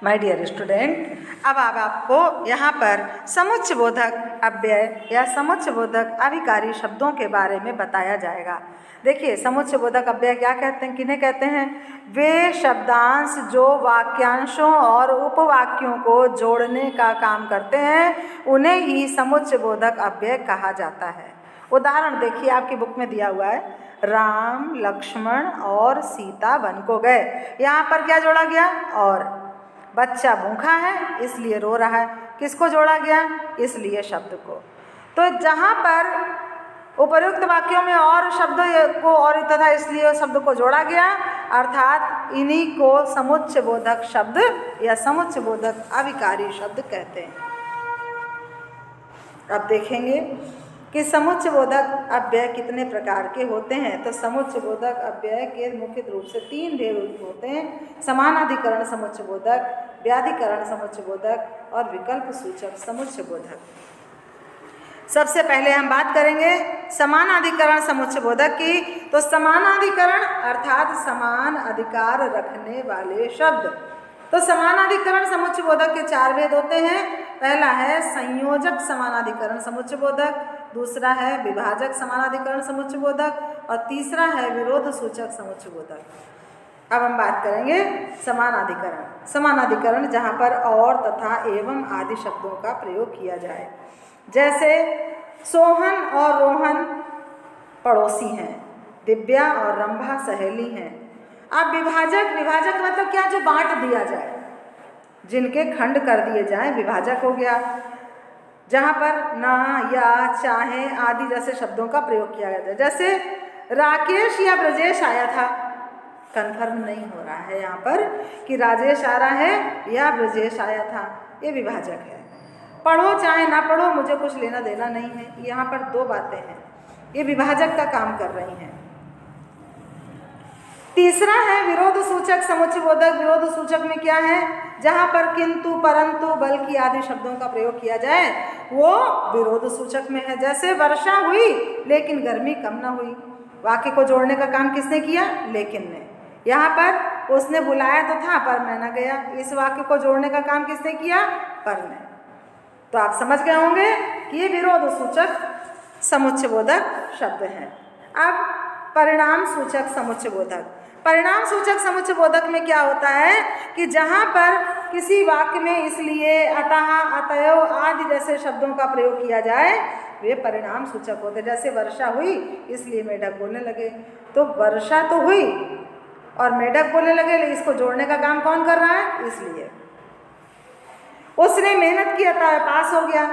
My dear student, अब आपको यहाँ पर समुच्चयबोधक अव्यय या समुच्चयबोधक अभिकारी शब्दों के बारे में बताया जाएगा। देखिए, समुच्चयबोधक अव्यय क्या कहते हैं, किन्हें कहते हैं? वे शब्दांश जो वाक्यांशों और उपवाक्यों को जोड़ने का काम करते हैं, उन्हें ही समुच्चयबोधक अव्यय कहा जाता है। उदाहरण देखिए, आपकी बुक में दिया हुआ है, राम लक्ष्मण और सीता वन को गए। यहाँ पर क्या जोड़ा गया? और। बच्चा भूखा है इसलिए रो रहा है, किसको जोड़ा गया? इसलिए शब्द को। तो जहाँ पर उपर्युक्त वाक्यों में और शब्द को और तथा इसलिए शब्द को जोड़ा गया, अर्थात इन्हीं को समुच्चयबोधक शब्द या समुच्चयबोधक अभिकारी शब्द कहते हैं। अब देखेंगे कि समुच्चयबोधक अव्यय कितने प्रकार के होते हैं। तो समुच्चयबोधक अव्यय के मुख्य रूप से 3 रूप होते हैं: समानाधिकरण समुच्चयबोधक, व्याधिकरण समुच्चयबोधक और विकल्प सूचक समुच्चयबोधक। सबसे पहले हम बात करेंगे समानाधिकरण समुच्चयबोधक की। तो समानाधिकरण अर्थात समान अधिकार रखने वाले शब्द। तो समानाधिकरण समुच्चयबोधक के 4 भेद होते हैं। पहला है संयोजक समानाधिकरण समुच्चयबोधक, दूसरा है विभाजक समानाधिकरण समुच्चयबोधक और तीसरा है विरोध सूचक समुच्चयबोधक। अब हम बात करेंगे समानाधिकरण। समानाधिकरण जहाँ पर और तथा एवं आदि शब्दों का प्रयोग किया जाए, जैसे सोहन और रोहन पड़ोसी हैं, दिव्या और रंभा सहेली हैं। अब विभाजक, विभाजक मतलब क्या? जो बांट दिया जाए, जिनके खंड कर दिए जाएं, विभाजक हो गया। जहाँ पर ना, या, चाहे आदि जैसे शब्दों का प्रयोग किया गया था। जैसे राकेश या ब्रजेश आया था, कन्फर्म नहीं हो रहा है यहाँ पर कि राजेश आ रहा है या ब्रजेश आया था, ये विभाजक है। पढ़ो चाहे ना पढ़ो, मुझे कुछ लेना देना नहीं है, यहाँ पर 2 बातें हैं, ये विभाजक का काम कर रही हैं। तीसरा है विरोध सूचक समुच्चयबोधक। विरोध सूचक में क्या है? जहाँ पर किंतु, परंतु, बल्कि आदि शब्दों का प्रयोग किया जाए, वो विरोध सूचक में है। जैसे वर्षा हुई लेकिन गर्मी कम ना हुई, वाक्य को जोड़ने का काम किसने किया? लेकिन ने। यहाँ पर उसने बुलाया तो था पर मैं न गया, इस वाक्य को जोड़ने का काम किसने किया? पर ने। तो आप समझ गए होंगे कि ये विरोध सूचक समुच्चयबोधक शब्द हैं। अब परिणाम सूचक समुच्चयबोधक। परिणाम सूचक समुच्चयबोधक में क्या होता है कि जहाँ पर किसी वाक्य में इसलिए, अतः, अतएव आदि जैसे शब्दों का प्रयोग किया जाए, वे परिणाम सूचक होते हैं। जैसे वर्षा हुई इसलिए मेढक बोलने लगे, तो वर्षा तो हुई और मेढक बोलने लगे, लेकिन इसको जोड़ने का काम कौन कर रहा है? इसलिए। उसने मेहनत की अतः पास हो गया,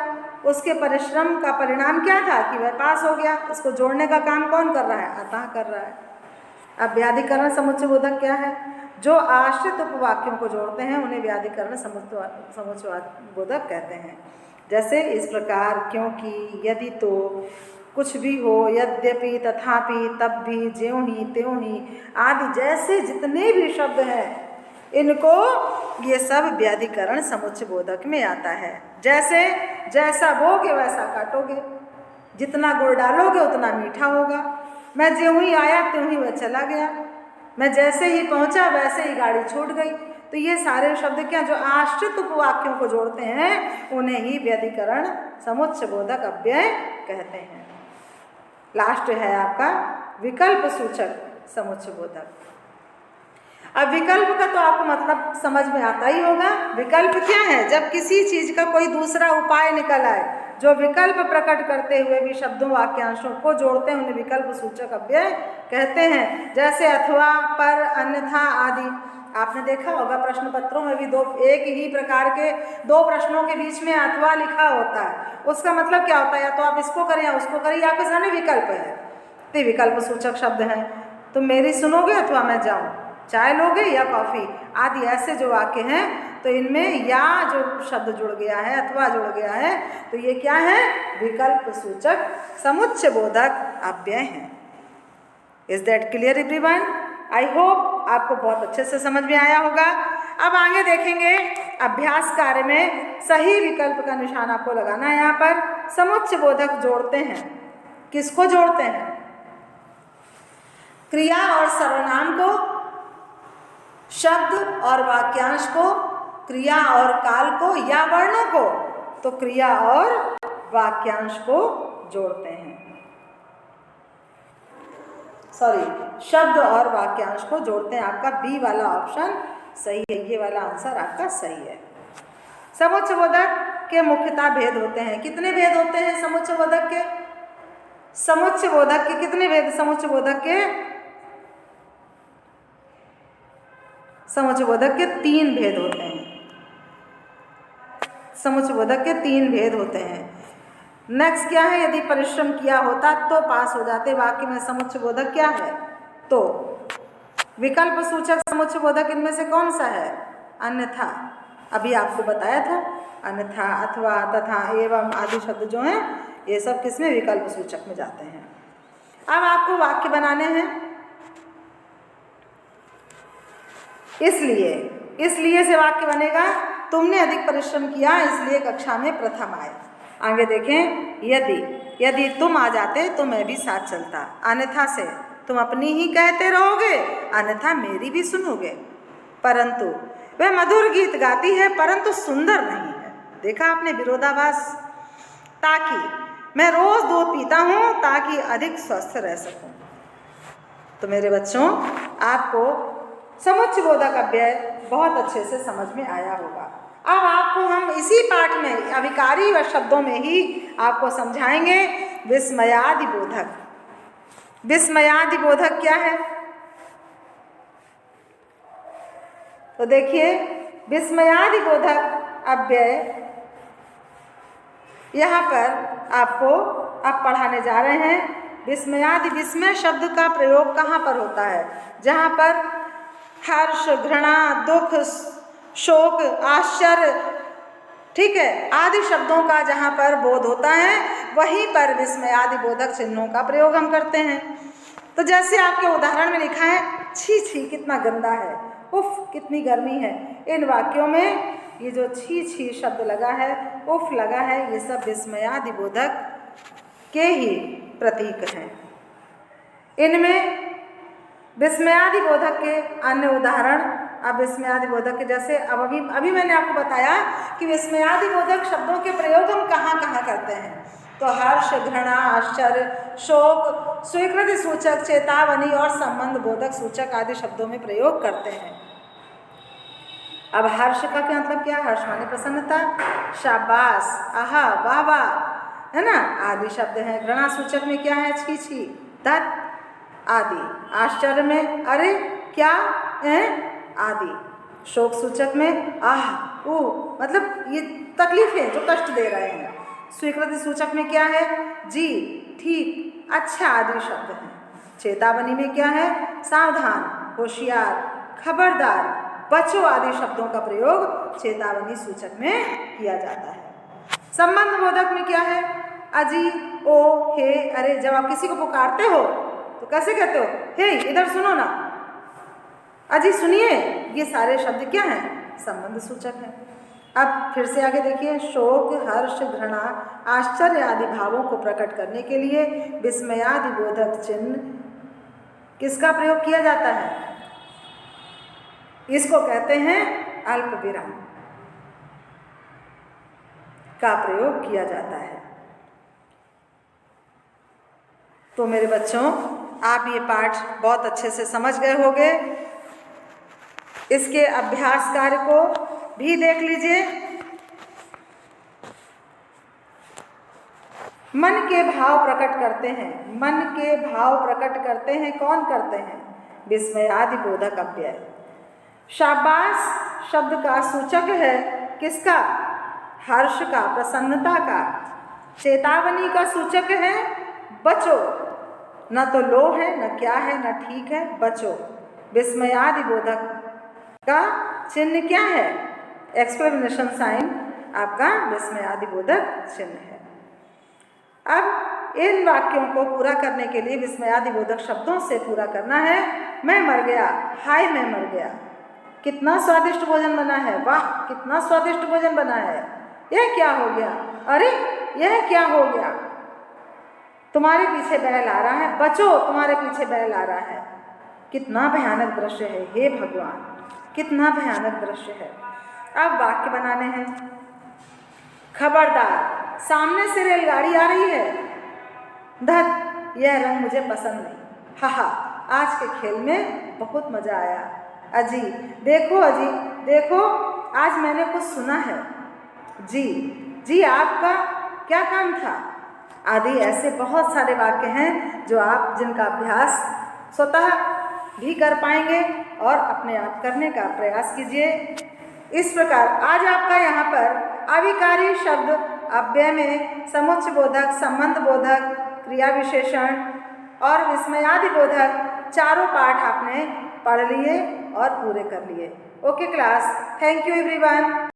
उसके परिश्रम का परिणाम क्या था कि वह पास हो गया, इसको जोड़ने का काम कौन कर रहा है? अतः कर रहा है। अब व्याधिकरण समुच्चयबोधक क्या है? जो आश्रित उपवाक्यों को जोड़ते हैं उन्हें व्याधिकरण समुच्चयबोधक कहते हैं। जैसे इस प्रकार, क्योंकि, यदि, तो, कुछ भी हो, यद्यपि, तथापि, तब भी, ज्यों ही, त्यों ही आदि जैसे जितने भी शब्द हैं, इनको ये सब व्याधिकरण समुच्चयबोधक में आता है। जैसे जैसा बोगे वैसा काटोगे, जितना गुड़ डालोगे उतना मीठा होगा। मैं ज्यों ही आया त्यों ही वह चला गया, मैं जैसे ही पहुंचा वैसे ही गाड़ी छूट गई। तो ये सारे शब्द क्या? जो आश्रित उपवाक्यों को जोड़ते हैं, उन्हें ही व्याधिकरण समुच्चयबोधक अव्यय कहते हैं। लास्ट है आपका विकल्प सूचक समुच्चयबोधक। अब विकल्प का तो आपको मतलब समझ में आता ही होगा। विकल्प क्या है? जब किसी चीज का कोई दूसरा उपाय निकल आए, जो विकल्प प्रकट करते हुए भी शब्दों वाक्यांशों को जोड़ते हैं, उन्हें विकल्प सूचक अव्यय कहते हैं। जैसे अथवा, पर, अन्यथा आदि। आपने देखा होगा प्रश्न पत्रों में भी एक ही प्रकार के 2 प्रश्नों के बीच में अथवा लिखा होता है। उसका मतलब क्या होता है? या तो आप इसको करें या उसको करें, या आपके सामने विकल्प है, तो विकल्प सूचक शब्द है। तुम मेरी सुनोगे अथवा मैं जाऊँ, चाय लोगे या कॉफ़ी आदि ऐसे जो वाक्य हैं, तो इनमें या जो शब्द जुड़ गया है, अथवा जुड़ गया है, तो ये क्या है? विकल्प सूचक समुच्चयबोधक अव्यय हैं। Is that clear everyone? I hope आपको बहुत अच्छे से समझ में आया होगा। अब आगे देखेंगे अभ्यास कार्य में सही विकल्प का निशान आपको लगाना है। यहाँ पर समुच्चयबोधक जोड़ते हैं, किसको जोड़ते हैं? क्रिया और सर्वनाम को, शब्द और वाक्यांश को, क्रिया और काल को या वर्णों को, तो क्रिया और वाक्यांश को जोड़ते हैं। सॉरी, शब्द और वाक्यांश को जोड़ते हैं। आपका बी वाला ऑप्शन सही है, ये वाला आंसर आपका सही है। समुच्चयबोधक के मुख्यतः भेद होते हैं। कितने भेद होते हैं समुच्चयबोधक के? समुच्चयबोधक के कितने भेद? समुच्चयबोधक के 3 भेद होते हैं। समुच्चयबोधक के 3 भेद होते हैं। नेक्स्ट क्या है? यदि परिश्रम किया होता तो पास हो जाते। वाक्य में समुच्चयबोधक क्या है? तो विकल्प सूचक समुच्चयबोधक इनमें से कौन सा है? अन्यथा, अभी आपको बताया था। अन्यथा, अथवा, तथा, एवं आदि शब्द जो हैं ये सब किसमें? विकल्प सूचक में जाते हैं। अब आपको वाक्य बनाने हैं, इसलिए से वाक्य बनेगा तुमने अधिक परिश्रम किया इसलिए कक्षा में प्रथम आए। आगे देखें, यदि तुम आ जाते तो मैं भी साथ चलता। अन्यथा से तुम अपनी ही कहते रहोगे, अन्यथा मेरी भी सुनोगे। परंतु वह मधुर गीत गाती है परंतु सुंदर नहीं है। देखा आपने विरोधाभास? ताकि मैं रोज दूध पीता हूँ ताकि अधिक स्वस्थ रह सकूं। तो मेरे बच्चों, आपको समुच्चयबोधक अव्यय बहुत अच्छे से समझ में आया होगा। अब आपको हम इसी पाठ में अभिकारी व शब्दों में ही आपको समझाएंगे विस्मयादिबोधक। विस्मयादिबोधक क्या है? तो देखिए, विस्मयादिबोधक अव्यय यहाँ पर आपको अब पढ़ाने जा रहे हैं। विस्मय शब्द का प्रयोग कहाँ पर होता है? जहाँ पर हर्ष, घृणा, दुख, शोक, आश्चर्य, ठीक है, आदि शब्दों का जहाँ पर बोध होता है वहीं पर विस्मयादिबोधक चिन्हों का प्रयोग हम करते हैं। तो जैसे आपके उदाहरण में लिखा है, छी छी कितना गंदा है, उफ कितनी गर्मी है। इन वाक्यों में ये जो छी छी शब्द लगा है, उफ लगा है, ये सब विस्मयादिबोधक के ही प्रतीक हैं। इनमें विस्मयादिबोधक के अन्य उदाहरण, अब विस्मयादिबोधक के जैसे अब अभी मैंने आपको बताया कि विस्मयादिबोधक शब्दों के प्रयोग हम कहाँ कहाँ करते हैं। तो हर्ष, घृणा, आश्चर्य, शोक, स्वीकृति सूचक, चेतावनी और संबंध बोधक सूचक आदि शब्दों में प्रयोग करते हैं। अब हर्ष का क्या मतलब? क्या? हर्ष माने प्रसन्नता, शाबाश, आहा, वाह वाह, है ना, आदि शब्द हैं। घृणा सूचक में क्या है? छी छी, धत आदि। आश्चर्य में अरे क्या है आदि। शोक सूचक में आह, ओ, मतलब ये तकलीफें जो कष्ट दे रहे हैं। स्वीकृति सूचक में क्या है? जी, ठीक, अच्छा आदि शब्द हैं। चेतावनी में क्या है? सावधान, होशियार, खबरदार, बचो आदि शब्दों का प्रयोग चेतावनी सूचक में किया जाता है। संबंध बोधक में क्या है? अजी, ओ, हे, अरे। जब आप किसी को पुकारते हो तो कैसे कहते हो? हे इधर सुनो ना, अजी सुनिए। ये सारे शब्द क्या हैं? संबंध सूचक हैं। अब फिर से आगे देखिए, शोक, हर्ष, घृणा, आश्चर्य आदि भावों को प्रकट करने के लिए विस्मयादिबोधक चिन्ह किसका प्रयोग किया जाता है? इसको कहते हैं अल्प विराम का प्रयोग किया जाता है। तो मेरे बच्चों, आप ये पाठ बहुत अच्छे से समझ गए होंगे। इसके अभ्यास कार्य को भी देख लीजिए। मन के भाव प्रकट करते हैं। मन के भाव प्रकट करते हैं, कौन करते हैं? विस्मयादिबोधक अव्यय। शाबाश शब्द का सूचक है किसका? हर्ष का, प्रसन्नता का। चेतावनी का सूचक है बचो, न तो लो है, न क्या है, न ठीक है, बचो। विस्मयादिबोधक का चिन्ह क्या है? एक्सक्लेमेशन साइन आपका विस्मयादिबोधक चिन्ह है। अब इन वाक्यों को पूरा करने के लिए विस्मयादिबोधक शब्दों से पूरा करना है। मैं मर गया, हाय मैं मर गया। कितना स्वादिष्ट भोजन बना है, वाह कितना स्वादिष्ट भोजन बना है। यह क्या हो गया? अरे यह क्या हो गया? तुम्हारे पीछे बैल आ रहा है, बचो तुम्हारे पीछे बैल आ रहा है। कितना भयानक दृश्य है, हे भगवान, कितना भयानक दृश्य है। अब वाक्य बनाने हैं। खबरदार, सामने से रेलगाड़ी आ रही है। धत, यह रंग मुझे पसंद नहीं। हाहा, आज के खेल में बहुत मजा आया। अजी, देखो, आज मैंने कुछ सुना है। जी, आपका क्या काम था? आदि ऐसे बहुत सारे वाक्य हैं जिनका अभ्यास स्वतः भी कर पाएंगे और अपने आप करने का प्रयास कीजिए। इस प्रकार आज आपका यहाँ पर अविकारी शब्द अव्यय में समुच्चय बोधक, संबंध बोधक, क्रिया विशेषण और विस्मयादि बोधक चारों पाठ आपने पढ़ लिए और पूरे कर लिए। Okay class, thank you everyone.